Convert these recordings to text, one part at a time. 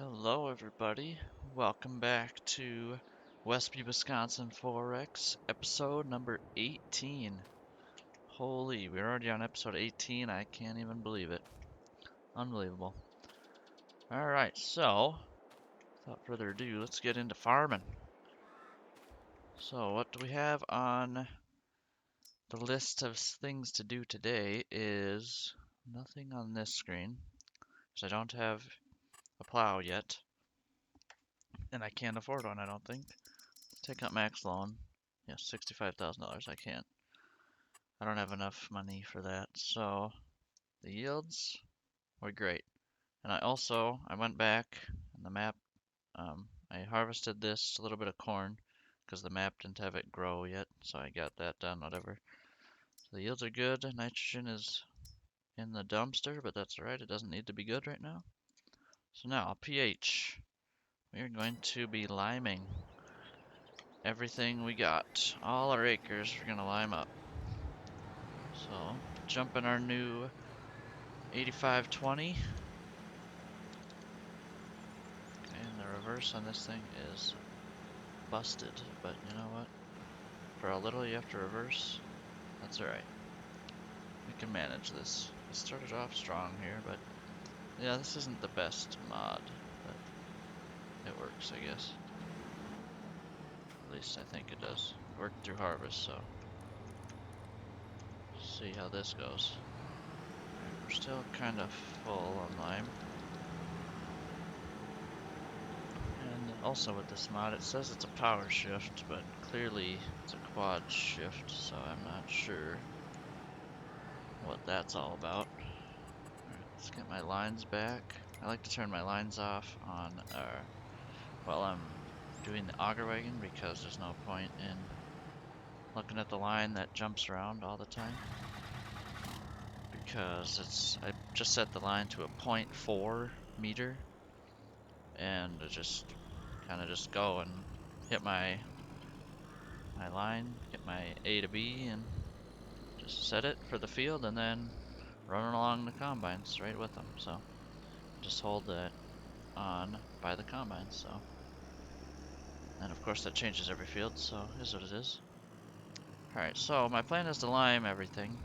Hello, everybody. Welcome back to Westby, Wisconsin Forex, episode number 18. Holy, we're already on episode 18. I can't even believe it. Unbelievable. Alright, so, without further ado, let's get into farming. So, what do we have on the list of things to do today is nothing on this screen, because I don't have a plow yet, and I can't afford one, I don't think. Take out max loan. Yes, $65,000. I don't have enough money for that. So the yields were great. And I went back on the map. I harvested this a little bit of corn because the map didn't have it grow yet. So I got that done, whatever. So the yields are good. Nitrogen is in the dumpster, but that's alright. It doesn't need to be good right now. So now pH. We are going to be liming everything we got. All our acres we're going to lime up. So, jump in our new 8520. And the reverse on this thing is busted. But you know what? For a little you have to reverse. That's alright. We can manage this. We started off strong here, but yeah, this isn't the best mod. But it works, I guess. At least I think it does. Worked through harvest, so. See how this goes. Right, we're still kind of full on lime. And also with this mod, it says it's a power shift, but clearly it's a quad shift, so I'm not sure what that's all about. Alright, let's get my lines back. I like to turn my lines off on while I'm doing the auger wagon because there's no point in looking at the line that jumps around all the time. Because I just set the line to a 0.4 meter and just kind of just go and hit my line, get my A to B, and just set it for the field, and then running along the combines right with them. So just hold that on by the combines. So, and of course that changes every field. So is what it is. All right. So my plan is to lime everything.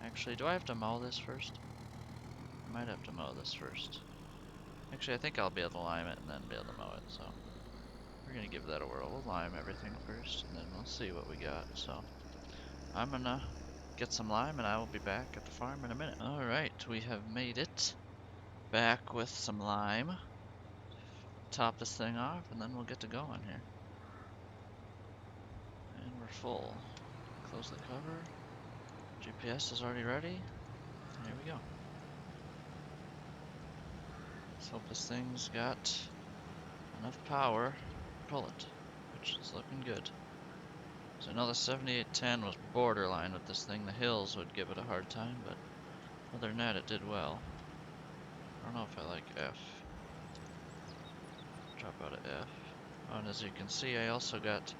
Actually, do I have to mow this first? I might have to mow this first. Actually, I think I'll be able to lime it and then be able to mow it. So we're gonna give that a whirl. We'll lime everything first, and then we'll see what we got. So I'm gonna get some lime, and I will be back at the farm in a minute. Alright, we have made it back with some lime. Top this thing off, and then we'll get to going here. And we're full. Close the cover. GPS is already ready. Here we go. Let's hope this thing's got enough power to pull it, which is looking good. So I know the 7810 was borderline with this thing. The hills would give it a hard time, but other than that, it did well. I don't know if I like F. Drop out of F. Oh, and as you can see, I also got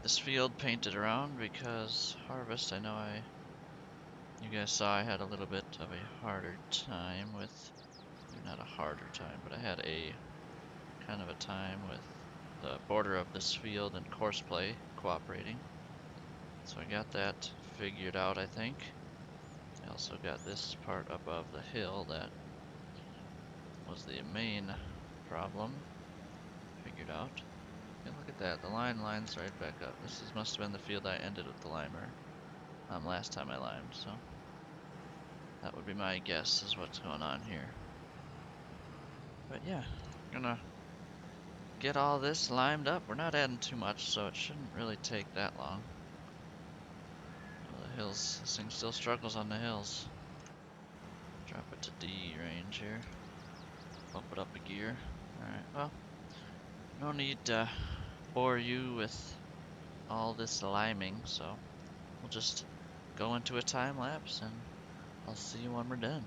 this field painted around because harvest, you guys saw I had a little bit of a harder time with, not a harder time, but I had a kind of a time with the border of this field and course play cooperating. So I got that figured out, I think. I also got this part above the hill that was the main problem figured out. And look at that, the line lines right back up. Must have been the field I ended with the limer last time I limed, so that would be my guess is what's going on here. But yeah, gonna get all this limed up. We're not adding too much, so it shouldn't really take that long. The hills, this thing still struggles on the hills. Drop it to D range here. Bump it up a gear. Alright, well, no need to bore you with all this liming, so we'll just go into a time lapse and I'll see you when we're done.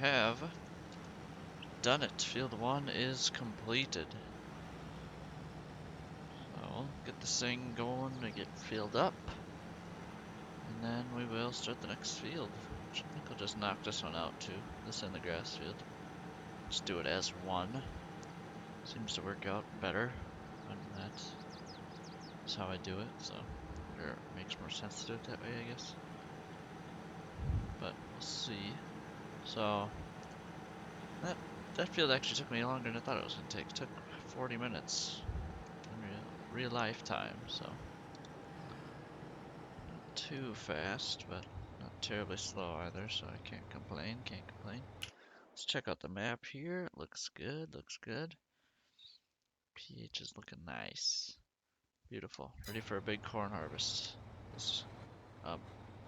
have done it. Field 1 is completed. So we'll get this thing going to get filled up. And then we will start the next field. Which I think I'll just knock this one out too. This and the grass field. Just do it as one. Seems to work out better when that's how I do it, so it makes more sense to do it that way, I guess. But we'll see. So that field actually took me longer than I thought it was gonna take. It took 40 minutes in real life time, so not too fast, but not terribly slow either, so I can't complain, Let's check out the map here. It looks good, looks good. pH is looking nice. Beautiful. Ready for a big corn harvest this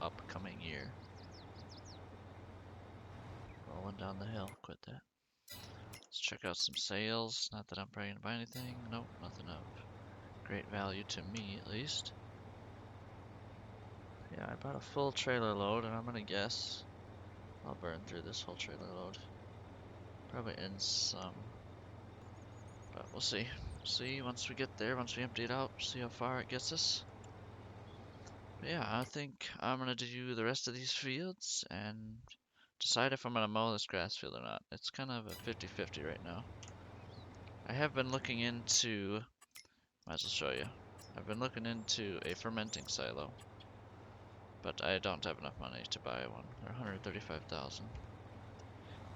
upcoming year. Rolling down the hill. Quit that. Let's check out some sales. Not that I'm probably gonna buy anything. Nope, nothing of great value to me at least. Yeah, I bought a full trailer load, and I'm gonna guess I'll burn through this whole trailer load. Probably in some, but we'll see. See once we get there, once we empty it out, see how far it gets us. But yeah, I think I'm gonna do the rest of these fields and decide if I'm gonna mow this grass field or not. It's kind of a 50-50 right now. I have been looking into, might as well show you. I've been looking into a fermenting silo, but I don't have enough money to buy one. They're 135,000.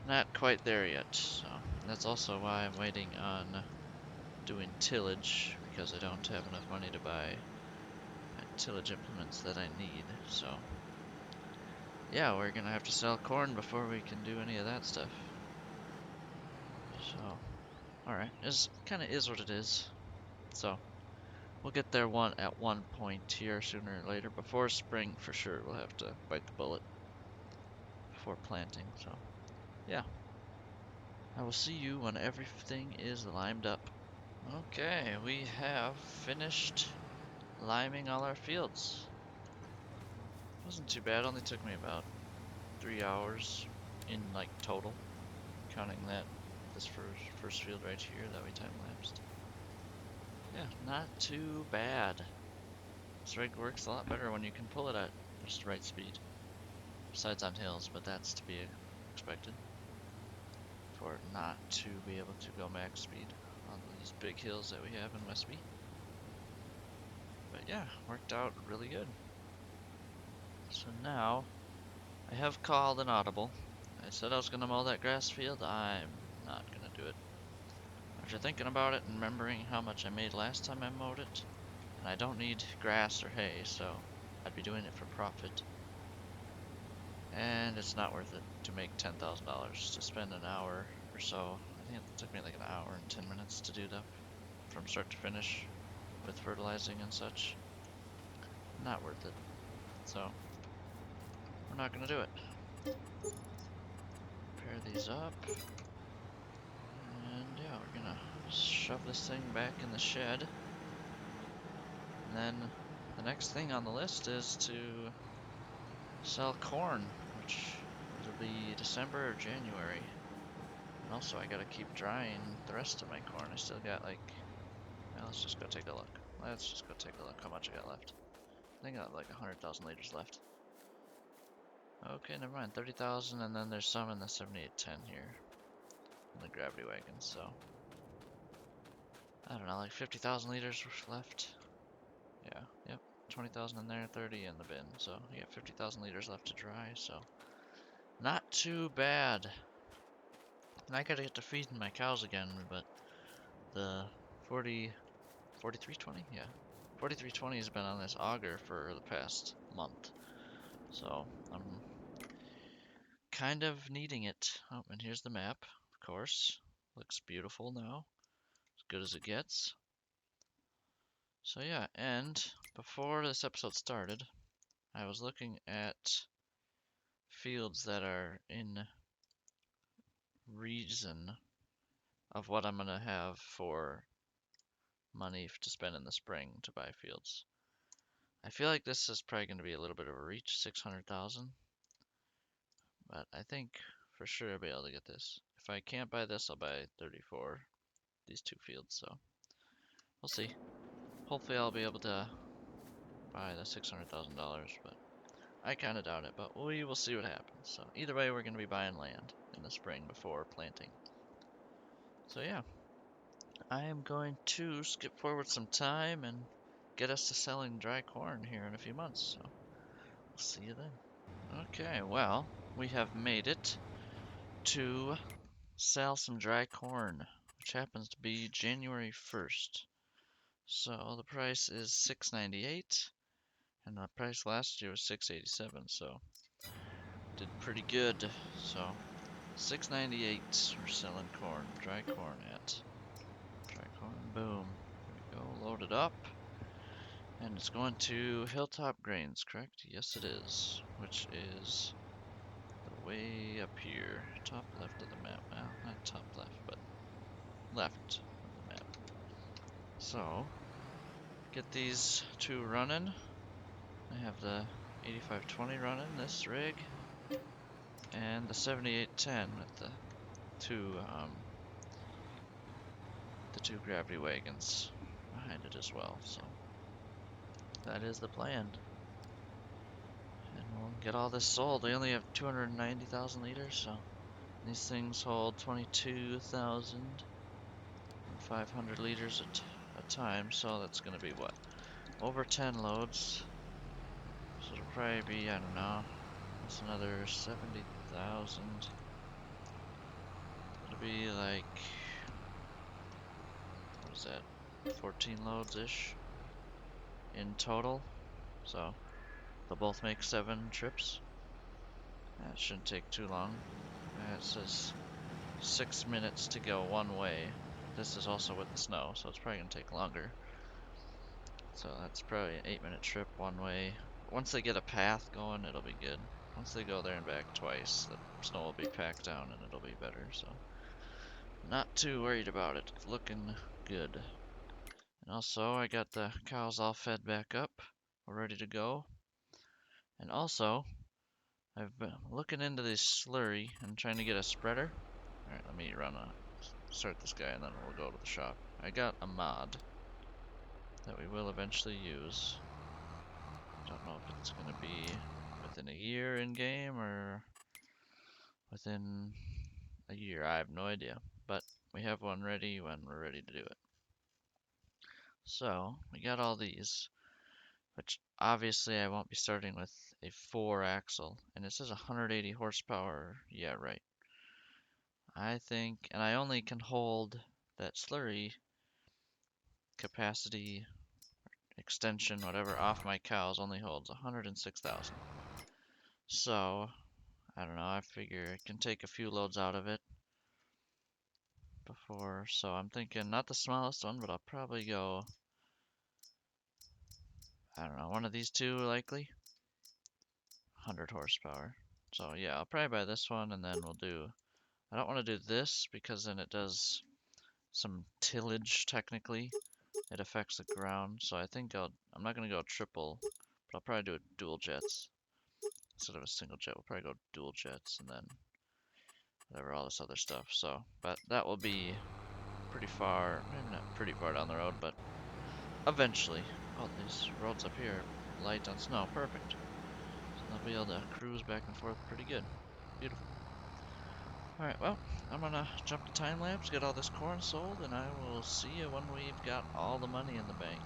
Not quite there yet, so that's also why I'm waiting on doing tillage, because I don't have enough money to buy tillage implements that I need. So yeah, we're gonna have to sell corn before we can do any of that stuff. So alright, it kind of is what it is. So we'll get there at one point here sooner or later. Before spring, for sure, we'll have to bite the bullet before planting. So yeah, I will see you when everything is limed up. Okay, we have finished liming all our fields. Wasn't too bad, only took me about 3 hours in like total, counting this first field right here that we time lapsed. Yeah, not too bad. This rig works a lot better when you can pull it at just the right speed. Besides on hills, but that's to be expected for it not to be able to go max speed on these big hills that we have in Westby. But yeah, worked out really good. So now I have called an audible. I said I was gonna mow that grass field. I'm not gonna do it. After thinking about it and remembering how much I made last time I mowed it, and I don't need grass or hay, so I'd be doing it for profit. And it's not worth it to make $10,000 to spend an hour or so. I think it took me like an hour and 10 minutes to do that from start to finish with fertilizing and such. Not worth it. So we're not gonna do it. Pair these up. And yeah, we're gonna shove this thing back in the shed. And then the next thing on the list is to sell corn, which will be December or January. And also I gotta keep drying the rest of my corn. I still got like, well, let's just go take a look. Let's just go take a look how much I got left. I think I got like 100,000 liters left. Okay, never mind, 30,000, and then there's some in the 7810 here. In the gravity wagon, so. I don't know, like 50,000 liters left. Yeah, yep, 20,000 in there, 30 in the bin. So you got 50,000 liters left to dry, so not too bad. And I gotta get to feeding my cows again, but the 4320, yeah, 4320 has been on this auger for the past month, so I'm kind of needing it. Oh, and here's the map, of course. Looks beautiful now, as good as it gets. So yeah, and before this episode started, I was looking at fields that are in reason of what I'm gonna have for money to spend in the spring to buy fields. I feel like this is probably gonna be a little bit of a reach, 600,000. But I think for sure I'll be able to get this. If I can't buy this, I'll buy 34, these two fields, so we'll see. Hopefully I'll be able to buy the $600,000, but I kind of doubt it, but we will see what happens. So either way, we're going to be buying land in the spring before planting. So yeah, I am going to skip forward some time and get us to selling dry corn here in a few months. So we'll see you then. Okay, well, we have made it to sell some dry corn, which happens to be January 1st. So the price is $6.98, and the price last year was $6.87, so did pretty good. So $6.98 we're selling corn, dry corn at. Dry corn, boom. There we go, load it up. And it's going to Hilltop Grains, correct? Yes it is, which is the way up here, top left of the map. Well, not top left, but left of the map. So, get these two running. I have the 8520 running, this rig, and the 7810 with the two gravity wagons behind it as well. So that is the plan. And we'll get all this sold. We only have 290,000 liters, so these things hold 22,500 liters a time, so that's going to be what? Over 10 loads. So it'll probably be, I don't know, that's another 70,000. It'll be like, what is that, 14 loads-ish in total. So they'll both make 7 trips. That shouldn't take too long. It says 6 minutes to go one way. This is also with the snow, so it's probably going to take longer. So that's probably an 8-minute trip one way. Once they get a path going, it'll be good. Once they go there and back twice, the snow will be packed down and it'll be better. So not too worried about it. It's looking good. And also, I got the cows all fed back up. We're ready to go. And also, I've been looking into this slurry and trying to get a spreader. Alright, let me start this guy and then we'll go to the shop. I got a mod that we will eventually use. Don't know if it's going to be within a year in game or within a year. I have no idea, but we have one ready when we're ready to do it. So we got all these, which obviously I won't be starting with a 4-axle, and it says 180 horsepower. Yeah, right. I think, and I only can hold that slurry capacity, extension, whatever, off my cows only holds 106,000. So, I don't know, I figure I can take a few loads out of it before, so I'm thinking not the smallest one, but I'll probably go, I don't know, one of these two likely, 100 horsepower. So yeah, I'll probably buy this one and then we'll do, I don't want to do this because then it does some tillage technically. It affects the ground, so I think I'm not going to go triple, but I'll probably do a dual jets. Instead of a single jet, we'll probably go dual jets and then whatever, all this other stuff. So, but that will be pretty far, maybe not pretty far down the road, but eventually. Oh, these roads up here are light on snow, perfect. So I'll be able to cruise back and forth pretty good. Beautiful. Alright, well, I'm gonna jump to time lapse, get all this corn sold, and I will see you when we've got all the money in the bank.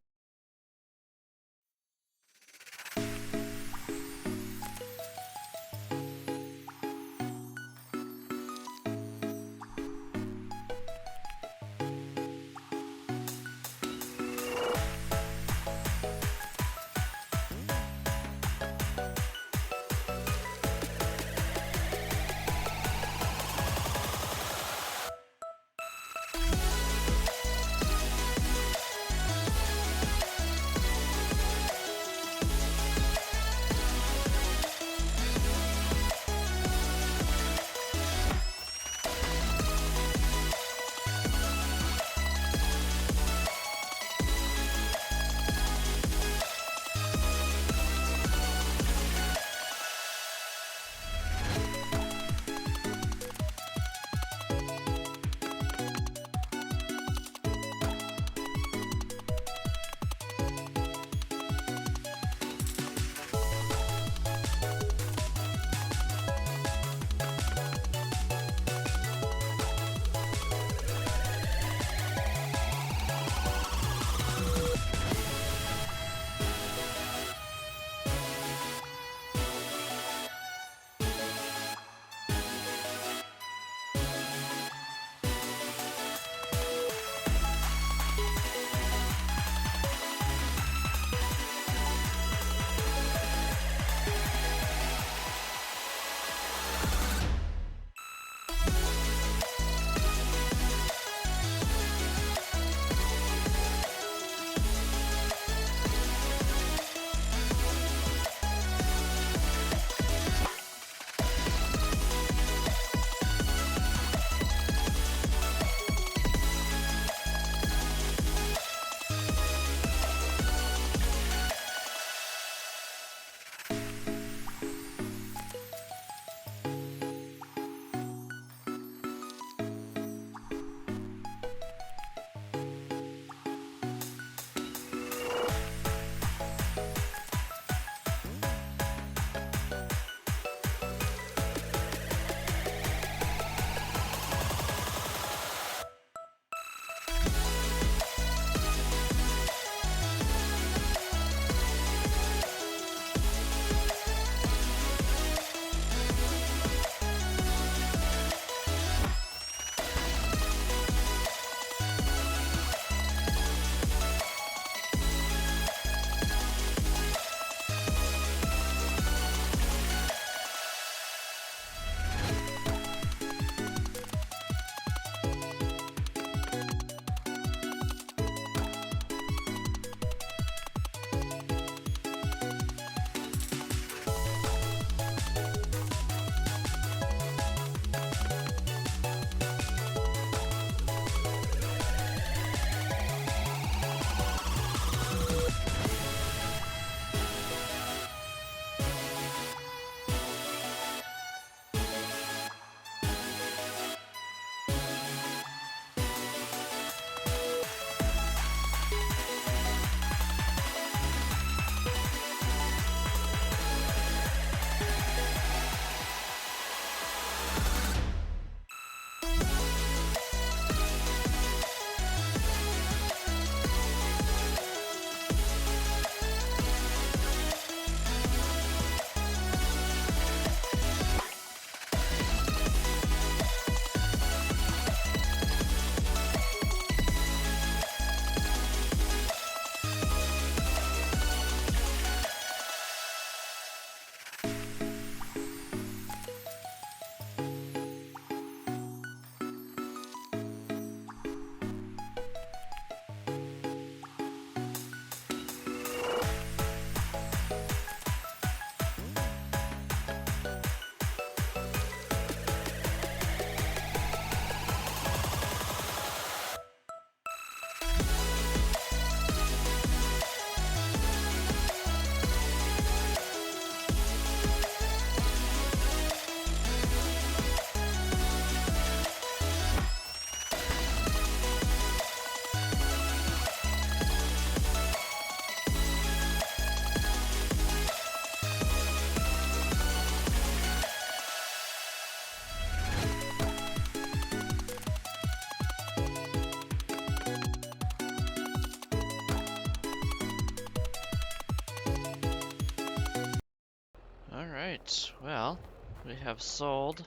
we have sold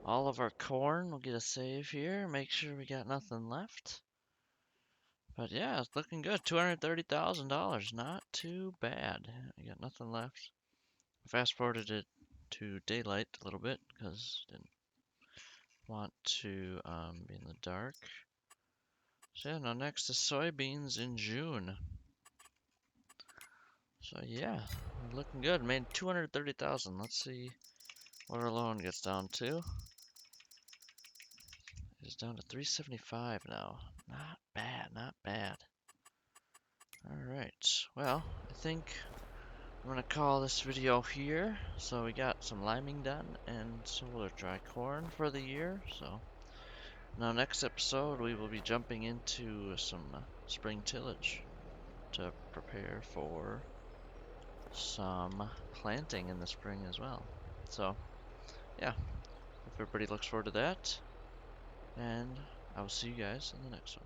all of our corn. We'll get a save here, make sure we got nothing left. But yeah, it's looking good. $230,000, not too bad. We got nothing left. Fast forwarded it to daylight a little bit because didn't want to be in the dark. So yeah, now next is soybeans in June. So yeah, we're looking good. Made 230,000. Let's see what our loan gets down to. It's down to 375 now. Not bad, not bad. Alright, well, I think I'm gonna call this video here. So we got some liming done and solar dry corn for the year. So now next episode we will be jumping into some spring tillage to prepare for some planting in the spring as well. So yeah, hope everybody looks forward to that, and I will see you guys in the next one.